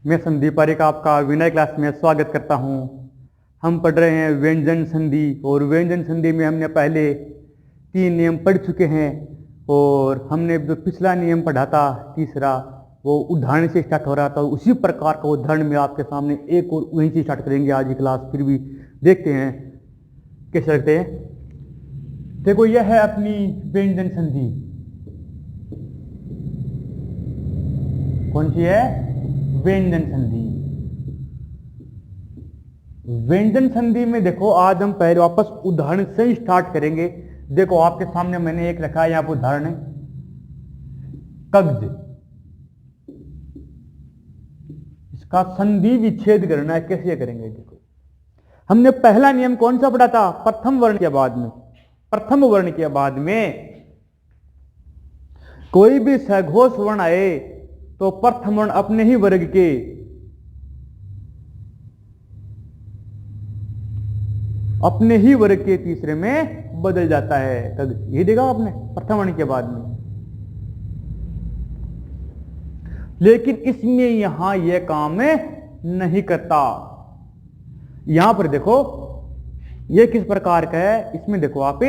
मैं संदीप पारिक आपका विनय क्लास में स्वागत करता हूं। हम पढ़ रहे हैं व्यंजन संधि और व्यंजन संधि में हमने पहले 3 नियम पढ़ चुके हैं और हमने जो पिछला नियम पढ़ा था तीसरा वो उदाहरण से स्टार्ट हो रहा था। उसी प्रकार का उदाहरण में आपके सामने एक और वहीं से स्टार्ट करेंगे आज की क्लास। फिर भी देखते हैं कैसे लगते हैं। देखो यह है अपनी व्यंजन संधि। कौन सी है? व्यंजन संधि। व्यंजन संधि में देखो आज हम पहले वापस उदाहरण से ही स्टार्ट करेंगे। देखो आपके सामने मैंने एक रखा है, यहां पर उदाहरण है कब्ज। इसका संधि विच्छेद करना है, कैसे करेंगे? देखो हमने पहला नियम कौन सा पढ़ा था? प्रथम वर्ण के बाद में, प्रथम वर्ण के बाद में कोई भी सघोष वर्ण आए तो प्रथम वर्ण अपने ही वर्ग के तीसरे में बदल जाता है। ये देखा आपने प्रथम वर्ण के बाद में। लेकिन इसमें यहां यह काम नहीं करता। यहां पर देखो यह किस प्रकार का है। इसमें देखो आप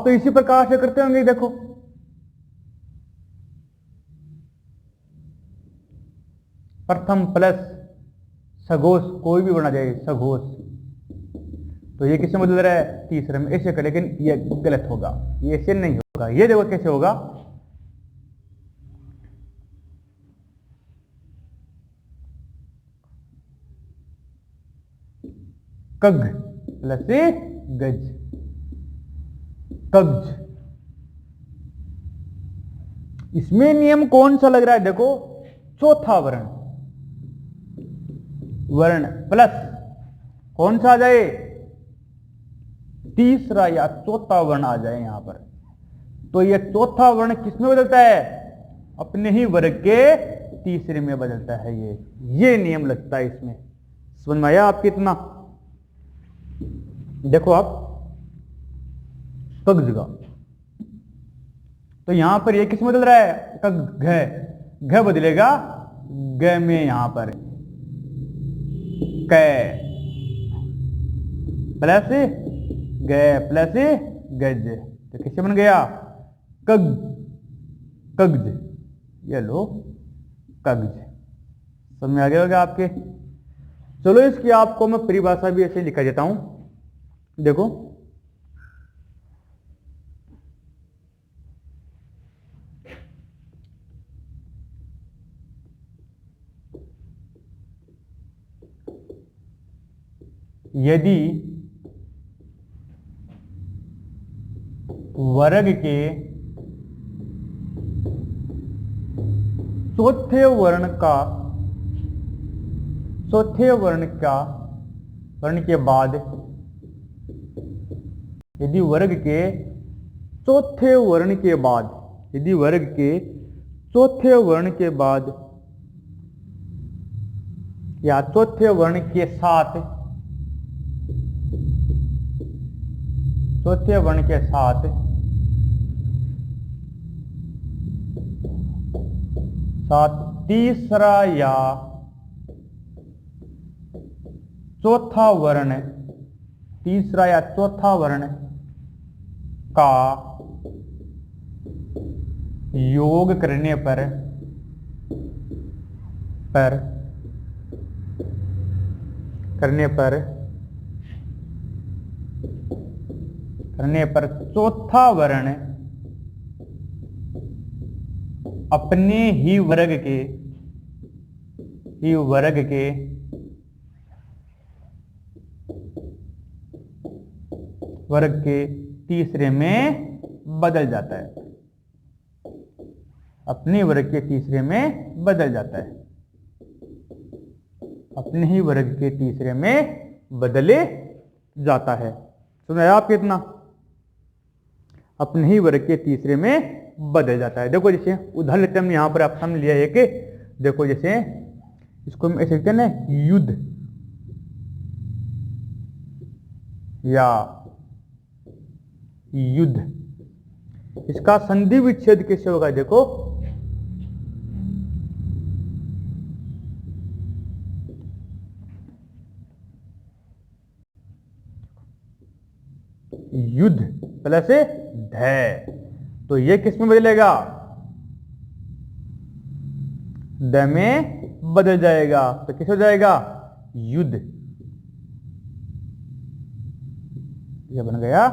तो इसी प्रकार से करते होंगे। देखो प्रथम प्लस सघोष, कोई भी बना जाए सघोष, तो ये किससे बदल रहा है? तीसरे में। ऐसे कर, लेकिन ये गलत होगा, ये ऐसे नहीं होगा। ये देखो कैसे होगा। कग प्लस गज, कब्ज। इसमें नियम कौन सा लग रहा है? देखो चौथा वर्ण प्लस कौन सा आ जाए? तीसरा या चौथा वर्ण आ जाए यहां पर। तो यह चौथा वर्ण किसमें बदलता है? अपने ही वर्ग के तीसरे में बदलता है। ये नियम लगता है इसमें। समझ में आया आपके इतना? देखो आप कग्ज का, तो यहां पर ये किस में बदल रहा है? घ बदलेगा ग में, यहां पर कै प्लस ग प्लस गज, तो किससे बन गया? कग्ज। ये लो कग्ज। समझ में आ गया होगा आपके? चलो इसकी आपको मैं परिभाषा भी ऐसे लिखा देता हूं। देखो यदि वर्ग के चौथे वर्ण के बाद, यदि वर्ग के चौथे वर्ण के बाद, यदि वर्ग के चौथे वर्ण के बाद या चौथे वर्ण के साथ, चौथे वर्ण के साथ तीसरा या चौथा वर्ण, तीसरा या चौथा वर्ण का योग करने पर चौथा वर्ण अपने ही वर्ग के तीसरे में बदल जाता है। अपने वर्ग के तीसरे में बदल जाता है। अपने ही वर्ग के तीसरे में बदले जाता है। सुना आप कितना? अपने ही वर्ग के तीसरे में बदल जाता है। देखो जैसे उदाहरण लेते हमने यहां पर आप सामने लिया एक, देखो जैसे इसको हम ऐसे कहते हैं ना, युद्ध या युद्ध। इसका संधि विच्छेद कैसे होगा? देखो युद्ध प्लस ध, तो ये किस में बदलेगा, द में बदल जाएगा, तो किस हो जाएगा, युद्ध। ये बन गया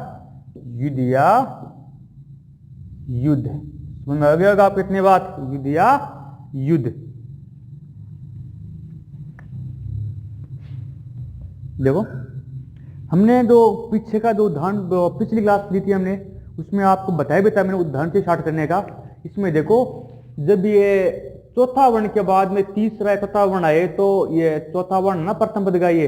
युद्ध या युद्ध। समझ में आ गया होगा आप कितनी बात, युद्ध या युद्ध। देखो हमने जो पीछे का जो उदाहरण पिछली क्लास ली थी हमने, उसमें आपको बताया भी था मैंने उदाहरण से स्टार्ट करने का। इसमें देखो जब ये चौथा वर्ण के बाद में तीसरा चौथा वर्ण आए तो ये चौथा वर्ण ना प्रथम पद का ये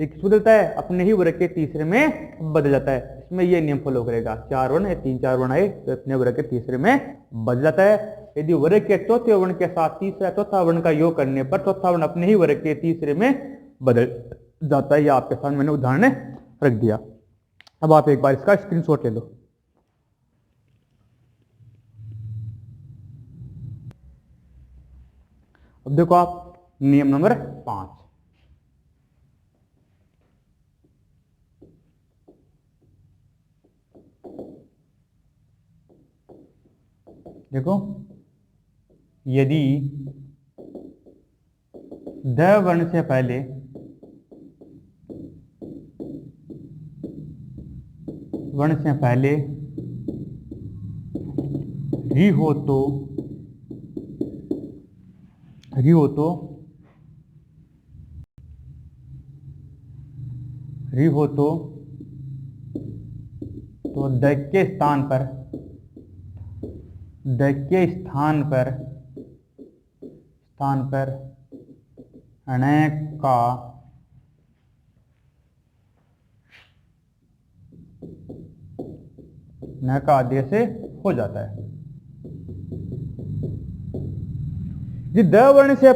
किस बदलता है, अपने ही वर्ग के तीसरे में बदल जाता है। इसमें ये नियम फॉलो करेगा, चार वर्ण तीन चार वर्ण आए तो अपने वर्ग के तीसरे में बदल जाता है। यदि वर्ग के चौथे वर्ण के साथ तीसरा चौथा वर्ण का योग करने पर चौथा वर्ण अपने ही वर्ग के तीसरे में बदल जाता है। यह आपके सामने मैंने उदाहरण रख दिया। अब आप एक बार इसका स्क्रीनशॉट ले लो। अब देखो आप नियम नंबर 5, देखो यदि द वर्ण से पहले री हो तो द के स्थान पर ण का आदेश हो जाता है। द वर्ण से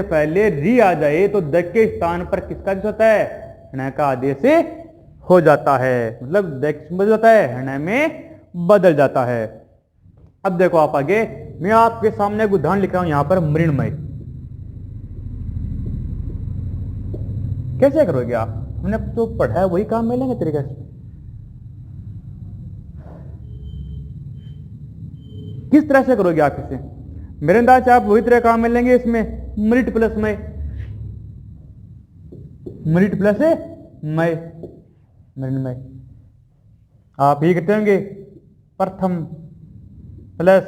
पहले री आ जाए तो द के स्थान पर किसका आदेश होता है, ण का आदेश हो जाता है। मतलब द किस बदल जाता है, ण में बदल जाता है। अब देखो आप आगे, मैं आपके सामने एक उदाहरण लिख रहा हूं यहां पर, मृण्मय। कैसे करोगे आप, हमने जो पढ़ा है वही काम मिलेंगे तरीके से। किस तरह से करोगे आप इसे, मेरे अंदाज से आप वही तरह काम मिलेंगे इसमें, मृत प्लस मय, मृण्मय। आप ही कहते होंगे प्रथम प्लस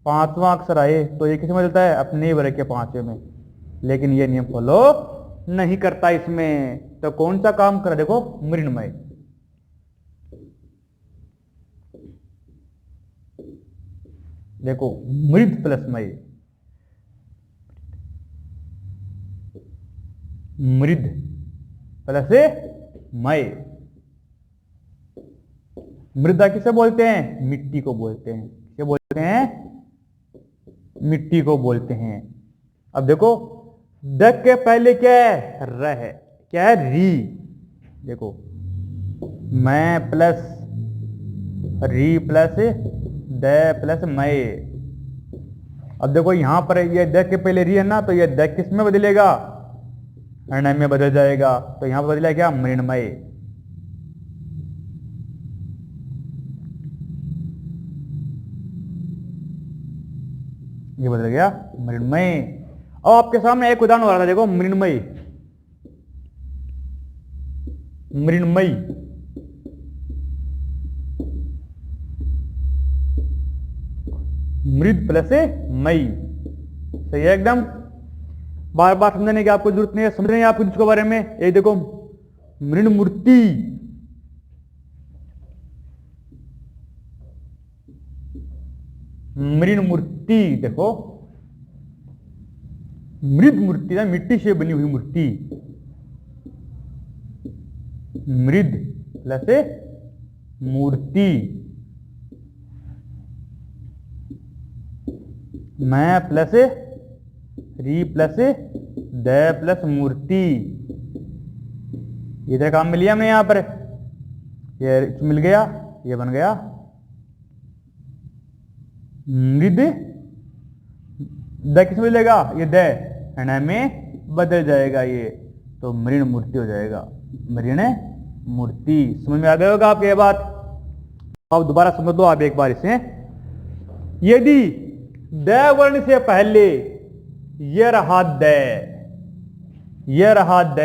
पांचवा अक्षर आए तो ये किसमें मिलता है, अपने ही वर्ग के पांचवें में। लेकिन ये नियम फॉलो नहीं करता इसमें, तो कौन सा काम करा, देखो मृण्मय। देखो मृद प्लस मय, मृद प्लस मय। मृदा किसे बोलते हैं, मिट्टी को बोलते हैं। किसे बोलते हैं, मिट्टी को बोलते हैं। अब देखो द के पहले क्या है, र है, क्या है, री। देखो मैं प्लस री प्लस द प्लस मय। अब देखो यहां पर ये द के पहले री है ना, तो ये द किस में बदलेगा, ण में बदल जाएगा। तो यहां पर बदला क्या, मृण्मय। ये बदल गया मृण्मय। अब आपके सामने एक उदाहरण हो रहा था, देखो मृण्मय, मृद प्लस मई। सही है एकदम, बार बार समझने की आपको जरूरत नहीं है, समझ रहे हैं आपको इसके बारे में। ये देखो मृण्मूर्ति, मृण्मूर्ति। देखो मृद मूर्ति ना, मिट्टी से बनी हुई मूर्ति, मृद प्लस मूर्ति। मैं प्लस री प्लस द प्लस मूर्ति। इधर काम मिल गया हमने, यहां पर ये मिल गया, ये बन गया मृद। द किस में मिलेगा, ये द ण में बदल जाएगा ये। तो मृण मूर्ति हो जाएगा, मृण मूर्ति। समझ में आ गया होगा आपको ये बात। अब दोबारा समझ लो आप एक बार इसे। यदि द वर्ण से पहले ये रहा द, ये रहा द,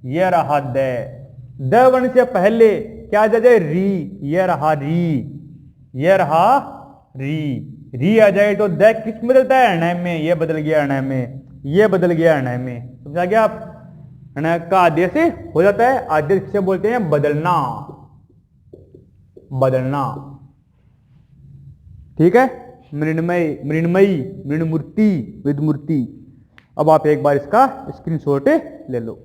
ये रहा द वर्ण से पहले क्या आ जाए री, ये रहा री, ये रहा री आ जाए तो द किस में बदलता है, अणय में। ये बदल गया अणय में, ये बदल गया अणय में। समझा गया आप। अणय का आदेश हो जाता है, आदेश किसे बोलते हैं, बदलना, बदलना। ठीक है, मृण्मयी, मृण्मयी, मृणमूर्ति, विदमूर्ति। अब आप एक बार इसका स्क्रीनशॉट ले लो।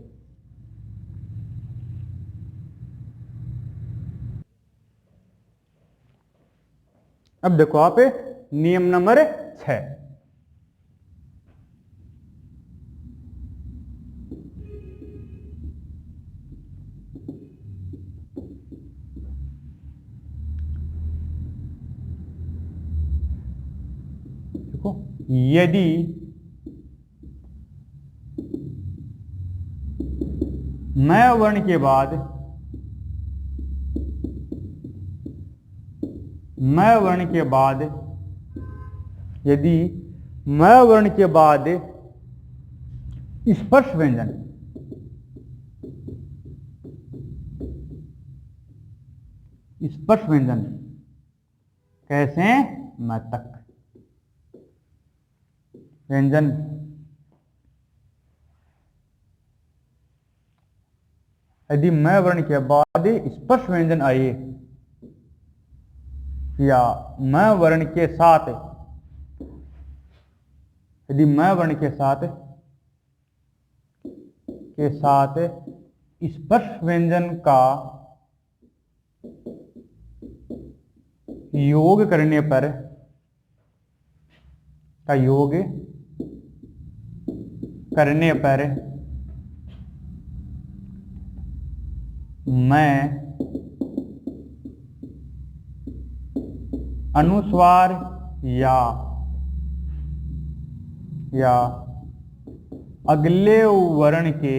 अब देखो आप नियम नंबर 6। देखो, यदि मैं वर्ण के बाद, मैं वर्ण के बाद, यदि मैं वर्ण के बाद स्पर्श व्यंजन, स्पर्श व्यंजन कैसे, मैं तक व्यंजन, यदि मैं वर्ण के बाद स्पर्श व्यंजन आए या मैं वर्ण के साथ, यदि मैं वर्ण के साथ स्पर्श व्यंजन का योग करने पर, का योग करने पर मैं अनुस्वार या अगले वर्ण के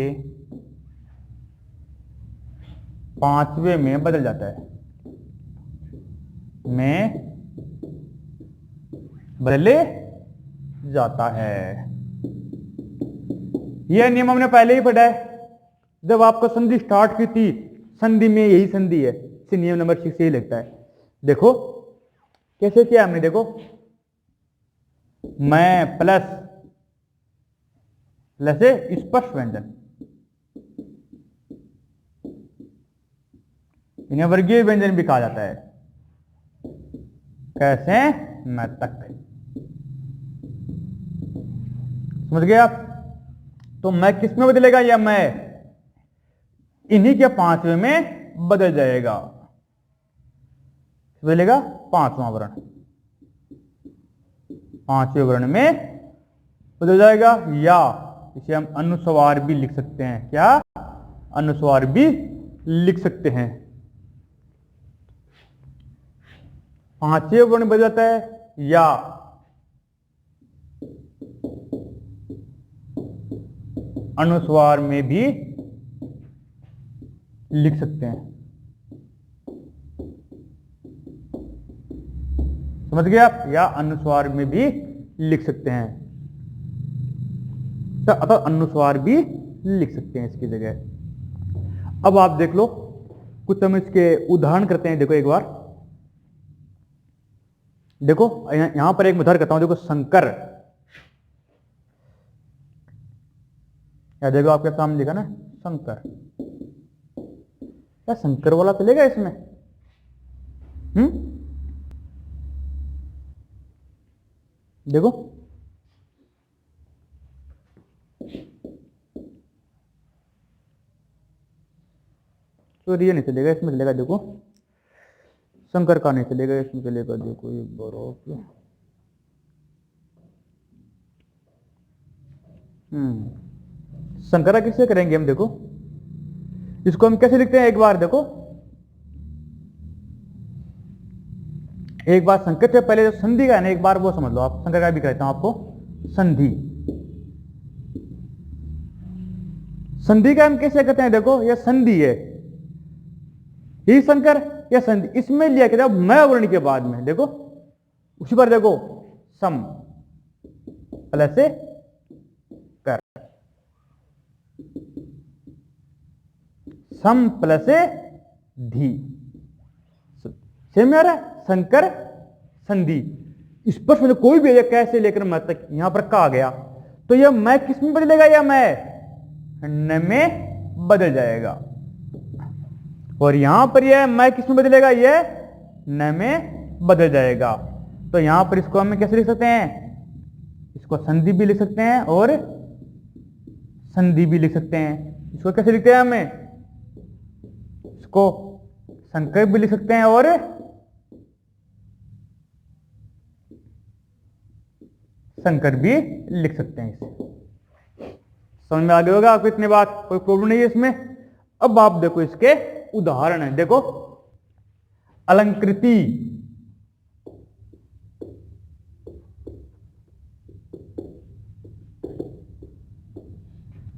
पांचवें में बदल जाता है, में बदले जाता है। यह नियम हमने पहले ही पढ़ा है जब आपको संधि स्टार्ट की थी। संधि में यही संधि है, इसे नियम नंबर 6 यही लगता है। देखो कैसे किया हमने, देखो मैं प्लस स्पर्श व्यंजन, इन्हें वर्गीय व्यंजन भी कहा जाता है। कैसे, मैं तक। समझ गए आप। तो मैं किस में बदलेगा, या मैं इन्हीं के पांचवें में बदल जाएगा, बदलेगा पांचवां वर्ण, पांचवें वर्ण में बदल जाएगा। या इसे हम अनुस्वार भी लिख सकते हैं। क्या, अनुस्वार भी लिख सकते हैं। पांचवें वर्ण बदल जाता है, या अनुस्वार में भी लिख सकते हैं। समझ गए आप, या अनुस्वार में भी लिख सकते हैं। तो अतः अनुस्वार भी लिख सकते हैं इसकी जगह। अब आप देख लो, कुछ हम इसके उदाहरण करते हैं। देखो एक बार, देखो यहां पर एक मैं उदाहरण करता हूं। देखो शंकर, या देखो आपके सामने लिखा ना शंकर, क्या शंकर वाला चलेगा इसमें? देखो तो ये नहीं चलेगा, इसमें चलेगा। देखो शंकर का नहीं चलेगा, इसमें चलेगा। देखो एक बार शंकरा किससे करेंगे हम? देखो इसको हम कैसे लिखते हैं, एक बार देखो। एक बार संकेत से पहले जो संधि का है ना, एक बार वो समझ लो आप। शंकर का भी कहता हूं आपको। संधि, संधि का हम कैसे कहते हैं, देखो ये संधि है, ही संकर या संधि, इसमें लिया क्या मैं वर्ण के बाद में, देखो उसी पर देखो सम प्लस कर, सम प्लस धी, सेम आ रहा है, संकर संधि। इस पर में कोई भी कैसे लेकर मैं तक यहां पर कहा गया, तो यह मैं किस में बदलेगा, या मैं न में बदल जाएगा, और यहां पर यह मैं किस में बदलेगा, यह न में बदल जाएगा। तो यहां पर इसको हम कैसे लिख सकते हैं, इसको संधि भी लिख सकते हैं और संधि भी लिख सकते हैं। इसको कैसे लिखते हैं हमें, इसको संकर भी लिख सकते हैं और संकर भी लिख सकते हैं। इसे समझ में आ गया होगा आपको, इतनी बात, कोई प्रॉब्लम नहीं है इसमें। अब आप देखो इसके उदाहरण है, देखो अलंकृति,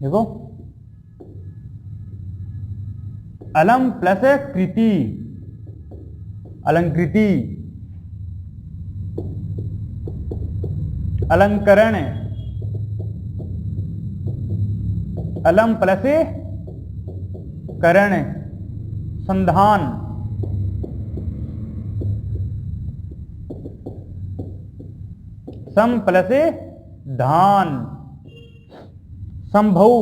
देखो अलम प्लस कृति, अलंकृति, अलंकरण, अलम प्लस करण, संधान, सम प्लस धान, संभव,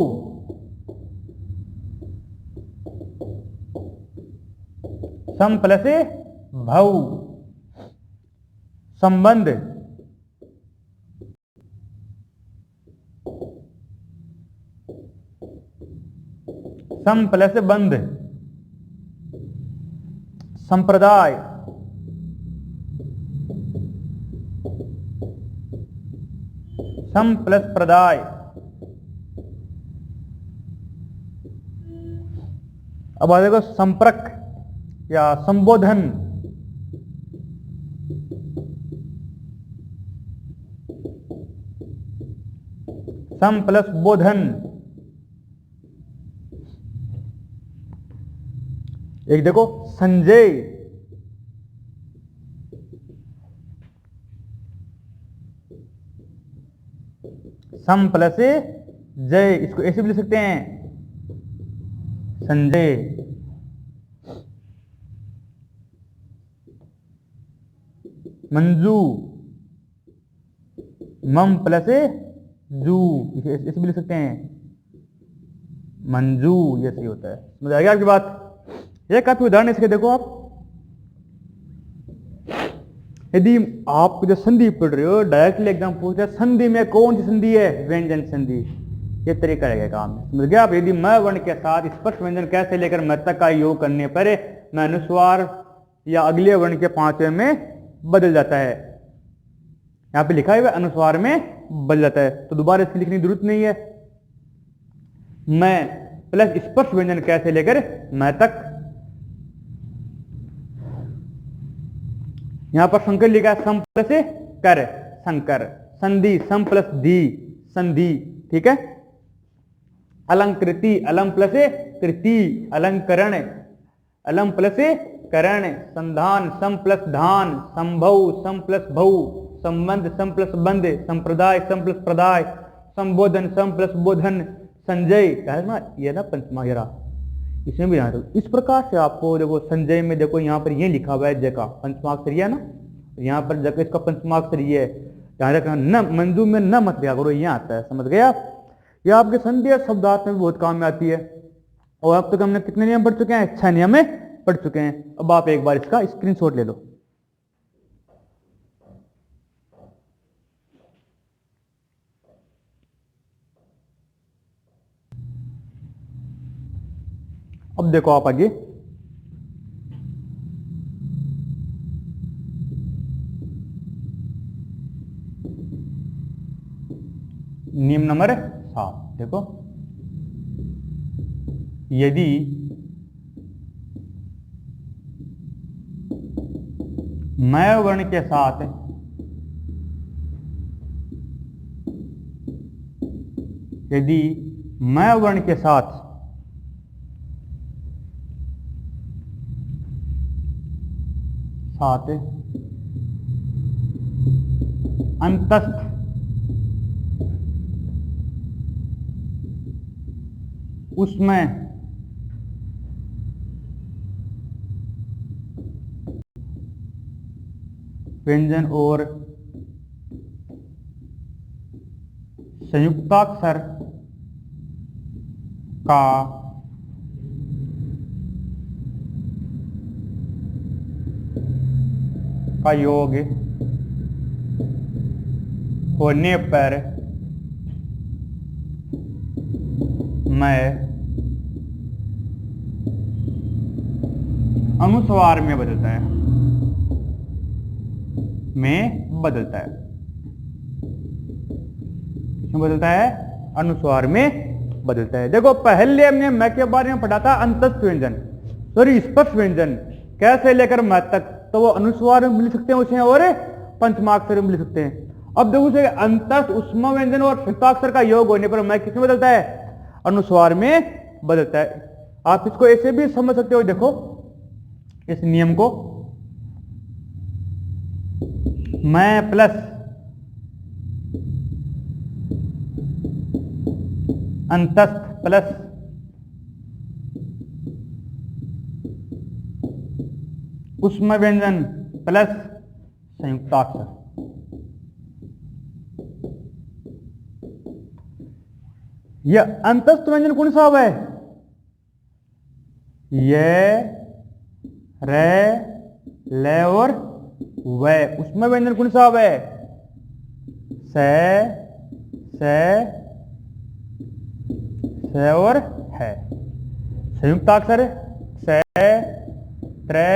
सम प्लस भव, संबंध, सम प्लस बंध, संप्रदाय, सम प्लस प्रदाय। अब आ देखो संपर्क या संबोधन, सम प्लस बोधन। एक देखो संजय, सम प्लस जय, इसको ऐसे भी लिख सकते हैं संजय। मंजू, मम प्लस जू, ऐसे भी लिख सकते हैं मंजू, ये सही होता है। समझ आ गया आपकी बात। ये काफी उदाहरण इसके देखो आप, यदि आप जो संधि पढ़ रहे हो, डायरेक्टली एग्जाम पूछ रहे संधि में कौन सी संधि है, व्यंजन संधि, ये तरीका रहेगा काम में। समझ गया आप। यदि मैं वर्ण के साथ स्पष्ट व्यंजन कैसे लेकर मैं तक का योग करने पर मैं अनुस्वार या अगले वर्ण के पांचवें में बदल जाता है, यहां पे लिखा है अनुस्वार में बदल जाता है, तो दोबारा इसकी लिखने की जरूरत नहीं है। मैं प्लस स्पर्श व्यंजन कैसे लेकर मैं तक, यहां पर संकर लिखा है सम प्लस कर, संकर, संधि सम प्लस धी, संधि, ठीक है। अलंकृति, अलम प्लस कृति, अलंकरण, अलम प्लस करण, संधान सम प्लस धान, संभव सम प्लस भव, संबंध सम प्लस बंध, संप्रदाय सम प्लस प्रदाय, संबोधन सम प्लस बोधन, संजय ना, ये ना पंचमाहिरा, इसमें भी यहाँ इस प्रकार से आपको देखो संजय में देखो यहाँ पर ये लिखा हुआ है जय का पंचमाक्षर है ना, यहाँ पर जगह इसका पंचमाक्षर ये है, यहाँ रखना न, मंजू में न मत दिया करो, यहाँ आता है। समझ गए आप। ये आपके संधि शब्दार्थ में भी बहुत काम में आती है। और अब तक हमने कितने नियम पढ़ चुके हैं, 6 नियम में पढ़ चुके हैं। अब आप एक बार इसका स्क्रीनशॉट ले लो। अब देखो आप आगे, नियम नंबर 7 देखो, यदि मैं वर्ण के साथ यदि मैं वर्ण के साथ साथ अंतस्थ उसमें व्यंजन और संयुक्ताक्षर का योग होने पर मैं अनुस्वार में बदलता है, में बदलता है, किसमें बदलता है? अनुस्वार में बदलता है। देखो पहले हमने मैं के बारे में पढ़ा था अंतस्थ व्यंजन, सॉरी स्पर्श व्यंजन कैसे लेकर मैं तक, तो वो अनुस्वार में मिल सकते हैं उसे और पंचमाक्षर में मिल सकते हैं। अब देखो उसे अंतस्थ ऊष्मा व्यंजन और संयुक्ताक्षर का योग होने पर मैं किसमें बदलता है? अनुस्वार में बदलता है। आप इसको ऐसे भी समझ सकते हो, देखो इस नियम को, मैं प्लस अंतस्थ प्लस ऊष्मा व्यंजन प्लस संयुक्ताक्षर, यह अंतस्थ व्यंजन कौन सा है? ये रे ले और वे। ऊष्मा व्यंजन कौन सा है? से और है। संयुक्ताक्षर से त्रे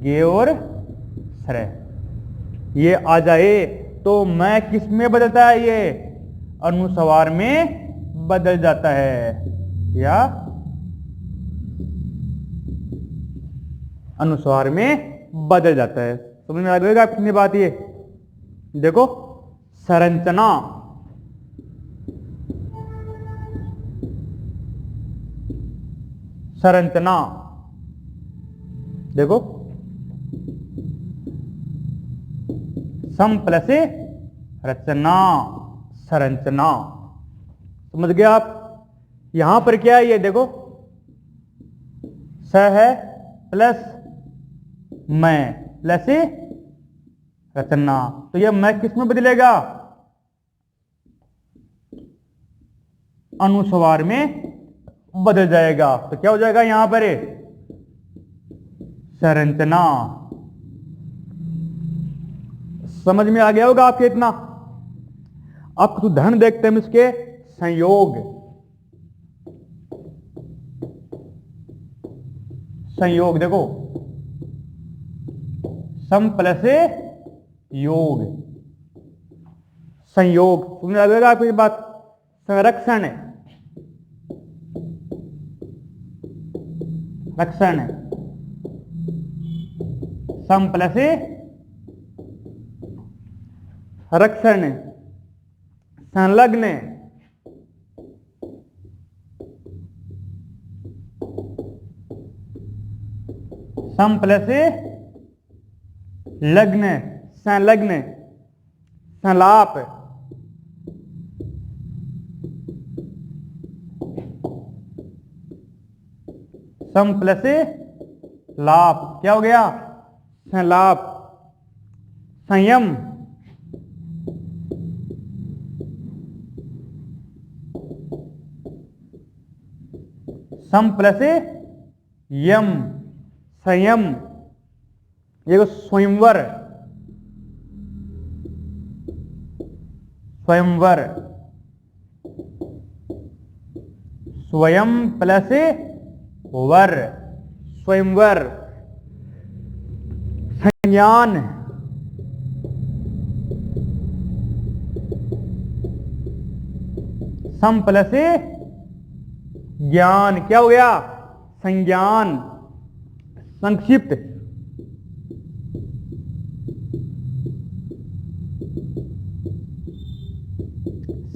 गे और सरे। ये आ जाए तो मैं किस में बदलता है? ये अनुस्वार में बदल जाता है, या अनुस्वार में बदल जाता है। समझ में आ गएगा कितनी बात? ये देखो संरचना, संरचना देखो सम प्लस रचना, संरचना। समझ गए आप? यहां पर क्या है? ये देखो स है प्लस मैं प्लस रचना, तो यह मैं किस में बदलेगा? अनुस्वार में बदल जाएगा। तो क्या हो जाएगा यहां पर? संरचना। समझ में आ गया होगा आपके इतना? अब तो धन देखते हैं इसके संयोग, संयोग देखो सम प्लस योग, संयोग। तुमने लगेगा आपको ये बात? संरक्षण, रक्षण सम प्लस रक्षण, संलग्न सम प्लस लग्न, संलग्न, संलाप, सम प्लस लाप। क्या हो गया? संलाप, संयम, सम प्लस यम, संयम। ये स्वयंवर, स्वयंवर, स्वयं प्लस वर, स्वयंवर। संज्ञान, सम प्लस ज्ञान। क्या हो गया? संज्ञान, संक्षिप्त,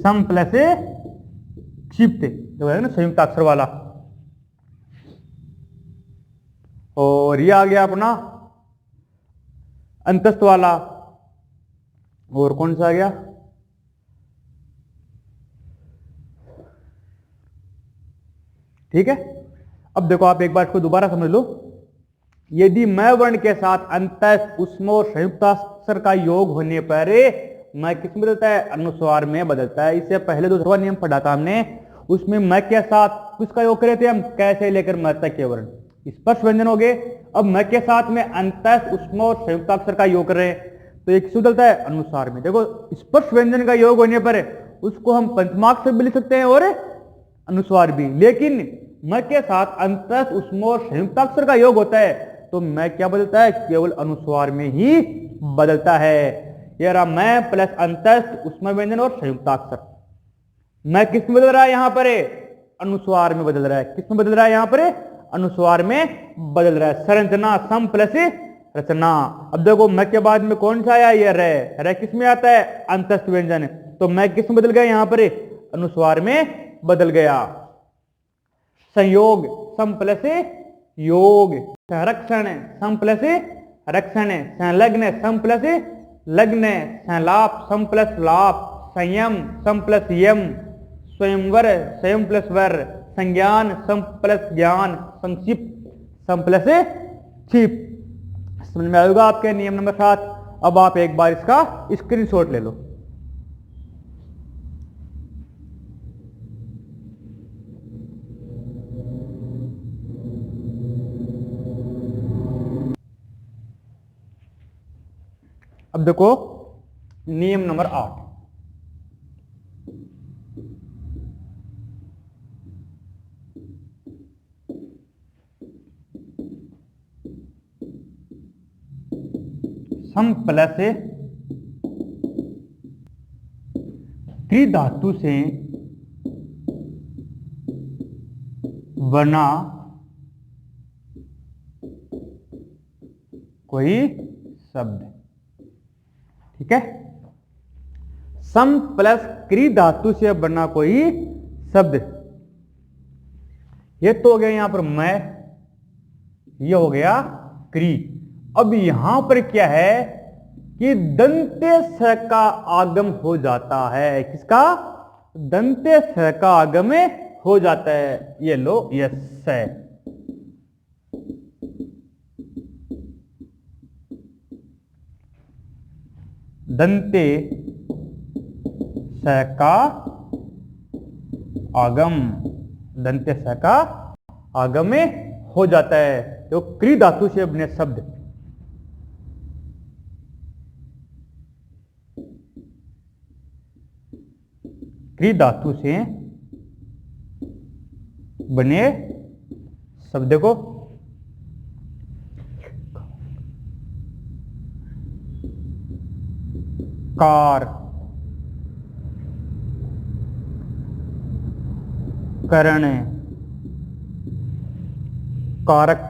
सम प्लस संक्षिप्त, जो है ना संयुक्त अक्षर वाला। और ये आ गया अपना अंतस्थ वाला। और कौन सा आ गया? ठीक है। अब देखो आप एक बार इसको दोबारा समझ लो। यदि मैं वर्ण के साथ अंतस्थ, ऊष्म और संयुक्त अक्षर का योग होने पर मैं किस में बदलता है? अनुस्वार में बदलता है। इससे पहले दूसरा नियम पढ़ा था हमने, उसमें मैं के साथ किसका योग करे थे हम? कैसे लेकर मैं तक के वर्ण, स्पर्श व्यंजन हो गए। अब मैं के साथ में अंतस्थ, ऊष्म और संयुक्त अक्षर का योग कर रहे हैं, तो एक किस बदलता है? अनुस्वार में। देखो स्पर्श व्यंजन का योग होने पर उसको हम पंचमाक्षर भी लिख सकते हैं और अनुस्वार भी, लेकिन मैं के साथ अंतस्थ, ऊष्म और संयुक्ताक्षर का योग होता है तो मैं क्या बदलता है? केवल अनुस्वार में ही बदलता है। ये रहा मैं प्लस अंतस्थ, ऊष्म व्यंजन और संयुक्ताक्षर। मैं किस में बदल रहा है? यहां पर अनुस्वार में बदल रहा है। किस में बदल रहा है? यहां पर अनुस्वार में बदल रहा है। संरचना सम प्लस रचना। अब देखो मैं के बाद में कौन सा आया? ये रे किस में आता है? अंतस्थ व्यंजन। तो मैं किस में बदल गया? यहां पर अनुस्वार में बदल गया। संयोग सम प्लस योग, संरक्षण सम प्लस रक्षण, संलग्न सम प्लस लग्न, संलाप सम प्लस लाप, संयम सम प्लस यम, स्वयंवर स्वयं प्लस वर, संज्ञान सम प्लस ज्ञान, संक्षिप्त सम प्लस क्षिप। समझ में आएगा आपके नियम नंबर 7। अब आप एक बार इसका स्क्रीनशॉट ले लो। अब देखो नियम नंबर 8। सम प्लस त्रिधातु से बना कोई शब्द, ठीक है। सम प्लस क्री धातु से बना कोई शब्द, ये तो हो गया यहां पर मैं, ये हो गया क्री। अब यहां पर क्या है कि दंते स का आगम हो जाता है। किसका? दंते स का आगम हो जाता है। ये लो, ये स, दंते स का आगम, दंते स का आगम में हो जाता है। तो क्री धातु से बने शब्द, क्री धातु से बने शब्द को कार, करण, कारक,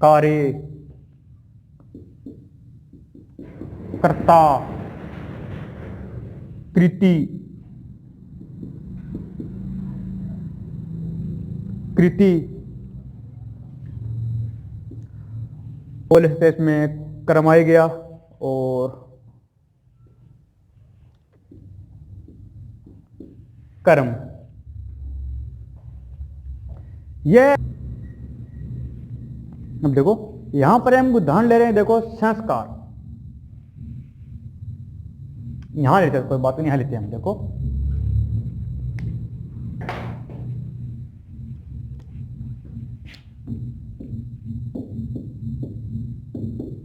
कार्य, कर्ता, कृति, कृति, स्पेस में क्रम आ गया और कर्म। ये अब देखो यहां पर हम उदाहरण ले रहे हैं। देखो संस्कार, यहां लेते हैं, कोई बात नहीं, यहां लेते हैं हम। देखो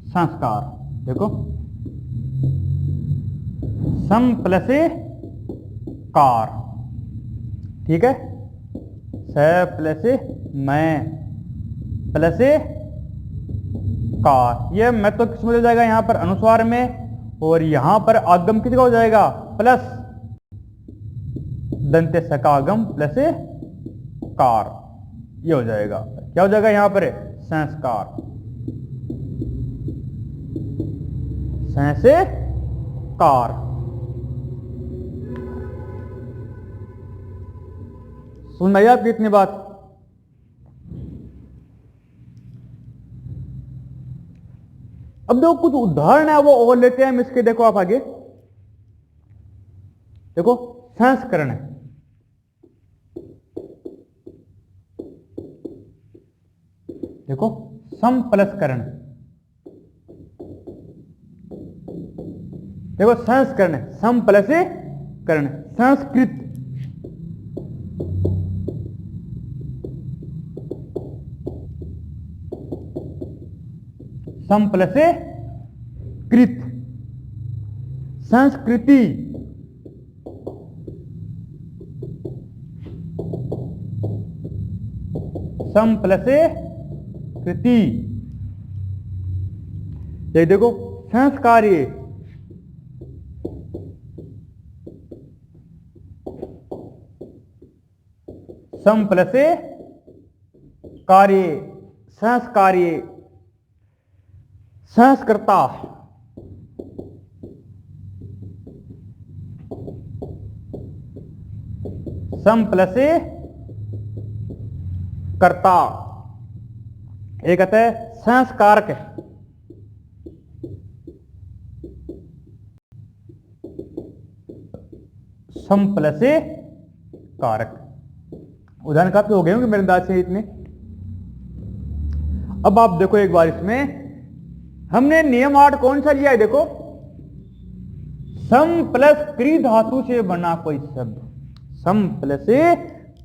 संस्कार, देखो सम प्लस कार, ठीक है। स प्लस मैं प्लस कार, ये मैं तो किस में हो जाएगा? यहां पर अनुस्वार में, और यहां पर आगम किसका हो जाएगा? प्लस दंते स का आगम प्लस कार, ये हो जाएगा। क्या हो जाएगा यहां पर? संस्कार, संस्कार, समझ में आई आपकी इतनी बात? अब देखो कुछ उदाहरण है वो और लेते हैं हम इसके। देखो आप आगे देखो, संस्करण है, देखो समप्लसकरण, देखो संस्करण है, समप्लसीकरण, संस्कृत, समप्लसीकृत, संस्कृति, समप्लसीकृति, ये देखो संस्कार्य, समप्लसे कार्य, संस्कार्य, संस्कृता, समप्लसे कर्ता, एक कहते हैं संस्कारक, समप्लसे कारक। उदाहरण काफी हो गए होंगे मेरे अंदाज से इतने। अब आप देखो एक बार इसमें हमने नियम 8 कौन सा लिया है, देखो सम प्लस क्री धातु से बना कोई शब्द, सम प्लस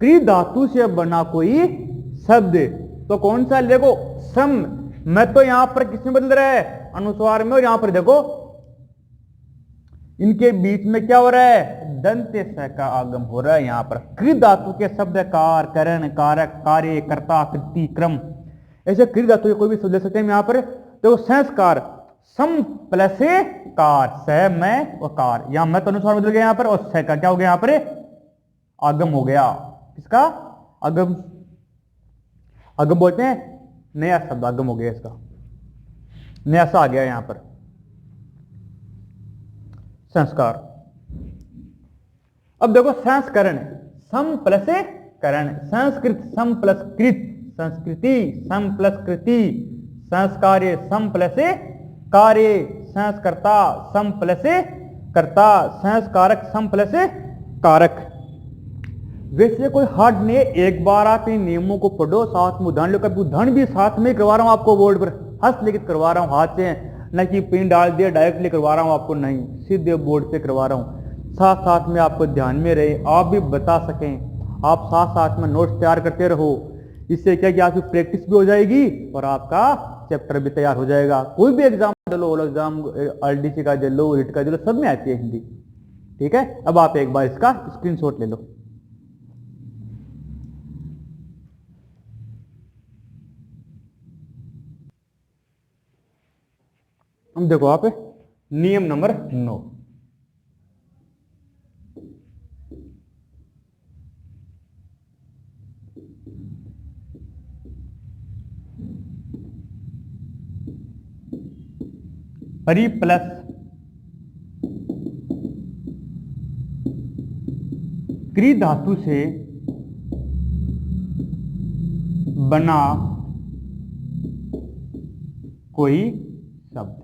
क्री धातु से बना कोई शब्द, तो कौन सा? देखो सम, मैं तो यहां पर किसमें बदल रहा है? अनुस्वार में। और यहां पर देखो इनके बीच में क्या हो रहा है? दंत स का आगम हो रहा है। यहां पर कृ धातु के शब्द कार, करण, कारक, कार्य, कर्ता, कृति, क्रम, ऐसे कृ धातु के कोई भी शब्द ले सकते हैं यहां पर। तो संस्कार, सम प्लस कार, स मैं और कार, यहां मैं तो अनुस्वार बदल गया यहां पर, और स का क्या हो गया यहां पर? आगम हो गया। किसका आगम? आगम बोलते हैं नया शब्द, आगम हो गया, इसका नया सा आ गया यहां पर। संस्कार। अब देखो संस्करण, सम प्लस करण, संस्कृत सम प्लस कृत, संस्कृति सम प्लस कृति, संस्कार्य सम प्लस कार्य, संस्कर्ता सम प्लस कर्ता, संस्कारक सम प्लस कारक। वैसे कोई हार्ड नहीं है, एक बार आप इन नियमों को पढ़ो, साथ में उदाहरण लो। कभी उदाहरण भी साथ में करवा रहा हूं आपको, बोर्ड पर हस्तलिखित करवा रहा हूं हाथ से, न कि पिन डाल दिया डायरेक्टली करवा रहा हूं आपको, नहीं, सीधे बोर्ड पे करवा रहा हूं। साथ साथ में आपको ध्यान में रहे, आप भी बता सकें, आप साथ साथ में नोट्स तैयार करते रहो। इससे क्या कि आपकी प्रैक्टिस भी हो जाएगी और आपका चैप्टर भी तैयार हो जाएगा। कोई भी एग्जाम दे लो, एग्जाम RDC का दे लो, रिट का दे लो, सब में आती है हिंदी। ठीक है, अब आप एक बार इसका स्क्रीनशॉट ले लो। हम देखो आप नियम नंबर 9, परि प्लस क्री धातु से बना कोई शब्द,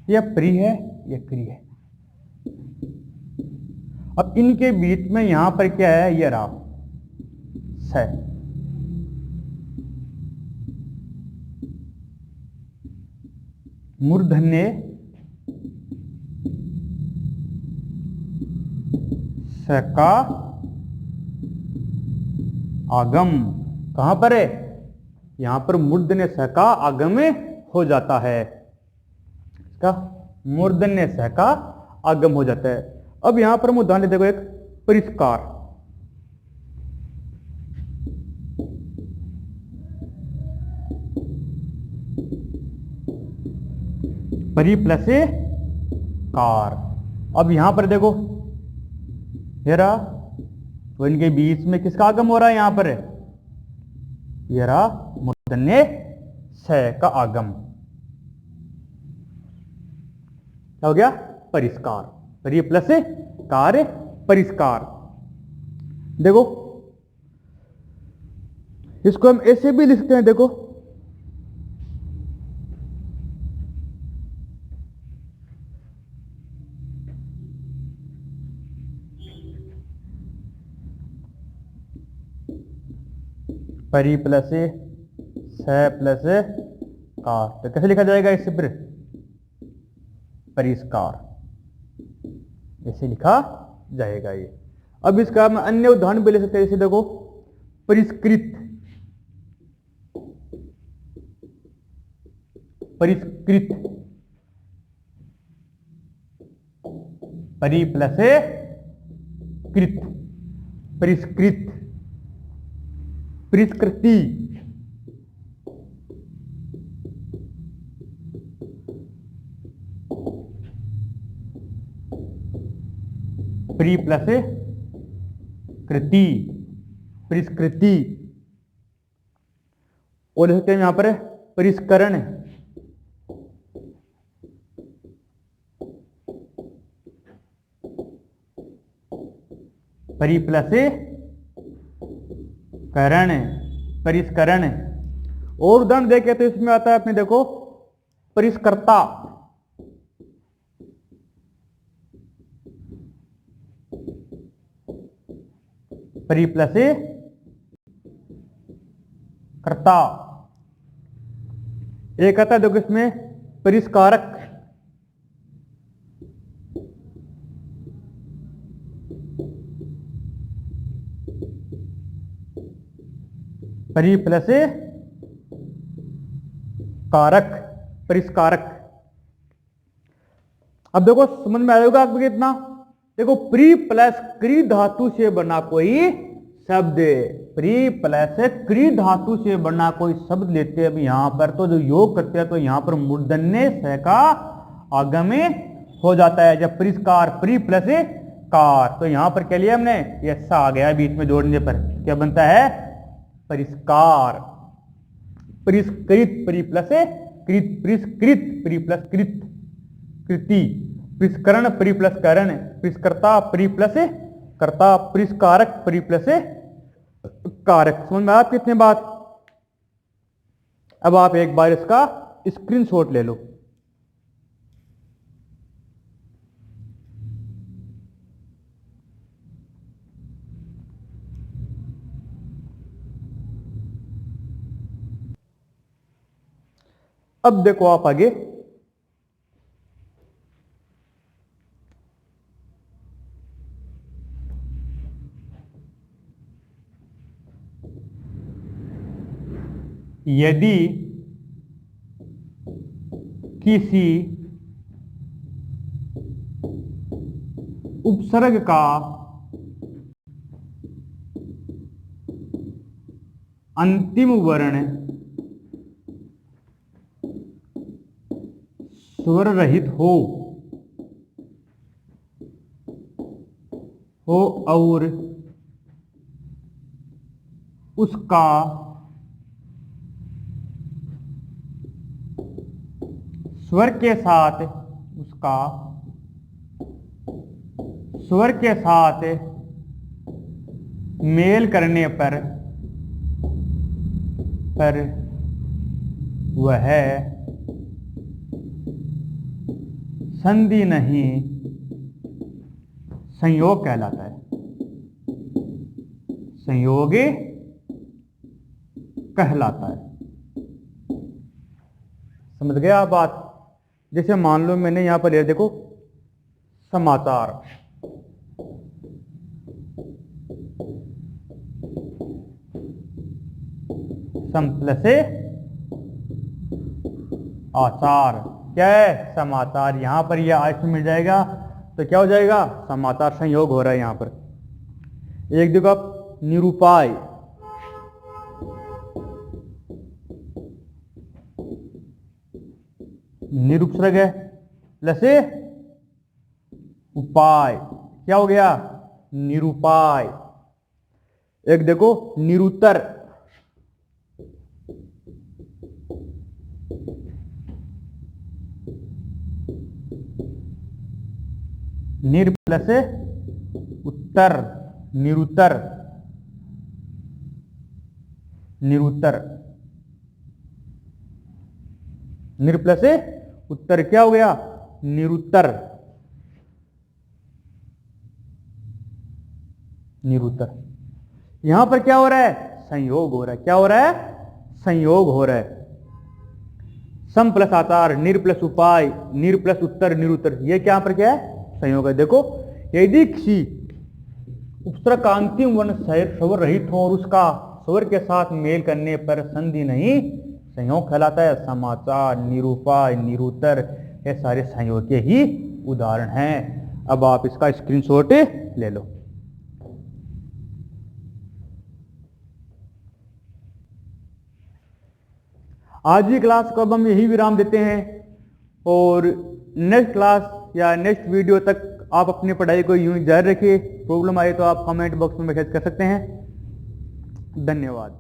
यह प्री है, यह क्री है। अब इनके बीच में यहां पर क्या है? यह रहा स, मूर्धन्य स का आगम कहां पर है? यहां पर मूर्धन्य स का आगम हो जाता है, इसका मूर्धन्य स का आगम हो जाता है। अब यहां पर हम उदाहरण देखो, एक परिष्कार, परि प्लस कार। अब यहां पर देखो हेरा, तो इनके बीच में किसका आगम हो रहा है? यहां पर ये रहा मूर्धन्य स का आगम, क्या हो गया? परिष्कार, परि प्लस कार्य, परिष्कार। देखो इसको हम ऐसे भी लिखते हैं, देखो परी प्लस स प्लस कार, तो कैसे लिखा जाएगा इसे फिर? परिष्कार, ऐसे लिखा जाएगा ये। अब इसका हम अन्य उदाहरण भी ले सकते हैं, जैसे देखो परिष्कृत, परिष्कृत, परि प्लस कृत, परिष्कृत, परिष्कृति, परि प्लस कृति, परिष्कृति। और लिखते हैं यहां पर परिष्करण, परि प्लस करण, परिष्करण। और उदाहरण देखें तो इसमें आता है अपने देखो परिष्कर्ता, परि प्लस कर्ता। एक आता है देखो इसमें परिष्कारक, परि प्लस कारक, परिष्कारक। अब देखो समझ में आएगा आपको कितना? देखो प्री प्लस क्री धातु से बना कोई शब्द, प्री प्लस क्री धातु से बना कोई शब्द लेते हैं। अब यहां पर तो जो योग करते हैं तो यहां पर मूर्धन्य स का आगम हो जाता है। जब परिष्कार प्री प्लस कार, तो यहां पर क्या लिया हमने? ये सा आ गया बीच में जोड़ने पर, क्या बनता है? परिष्कार, परिष्कृत, परि प्लस कृत, परिष्कृत, परि प्लस कृत, कृति, परिष्करण, परि प्लस करण, परिष्कर्ता, परि प्लस कर्ता, परिष्कारक, परि प्लस कारक। समझ में आया कितने बात? अब आप एक बार इसका स्क्रीनशॉट ले लो। अब देखो आप आगे, यदि किसी उपसर्ग का अंतिम वर्ण स्वर रहित हो और उसका स्वर के साथ, उसका स्वर के साथ मेल करने पर वह संधि नहीं संयोग कहलाता है। संयोग कहलाता है। समझ गया आप बात? जैसे मान लो मैंने यहां पर लिया, देखो समाचार, सम प्लस आचार, क्या है? समाचार। यहां पर यह आयत में मिल जाएगा तो क्या हो जाएगा? समाचार। संयोग हो रहा है यहां पर। एक देखो आप निरूपाय, निरुपसर्ग है प्लस उपाय, क्या हो गया? निरूपाय। एक देखो निरुत्तर, निर प्लस उत्तर, निरुत्तर। निरुत्तर। निर प्लस उत्तर क्या हो गया? निरुत्तर। निरुत्तर। यहां पर क्या हो रहा है? संयोग हो रहा है। क्या हो रहा है? संयोग हो रहा है। सम प्लस आकार, निर प्लस उपाय, निर प्लस उत्तर, निरुत्तर, ये क्या पर क्या है? संयोग है। देखो, यदि किसी उपसर्ग का अंतिम वर्ण स्वर रहित हो और उसका स्वर के साथ मेल करने पर संधि नहीं, संयोग कहलाता है। समाचार, निरूपाय, निरुत्तर, ये सारे संयोग के ही उदाहरण हैं। अब आप इसका स्क्रीनशॉट ले लो। आज की क्लास को अब हम यही विराम देते हैं और नेक्स्ट क्लास या नेक्स्ट वीडियो तक आप अपनी पढ़ाई को यूं जारी रखिए। प्रॉब्लम आए तो आप कमेंट बॉक्स में मैसेज कर सकते हैं। धन्यवाद।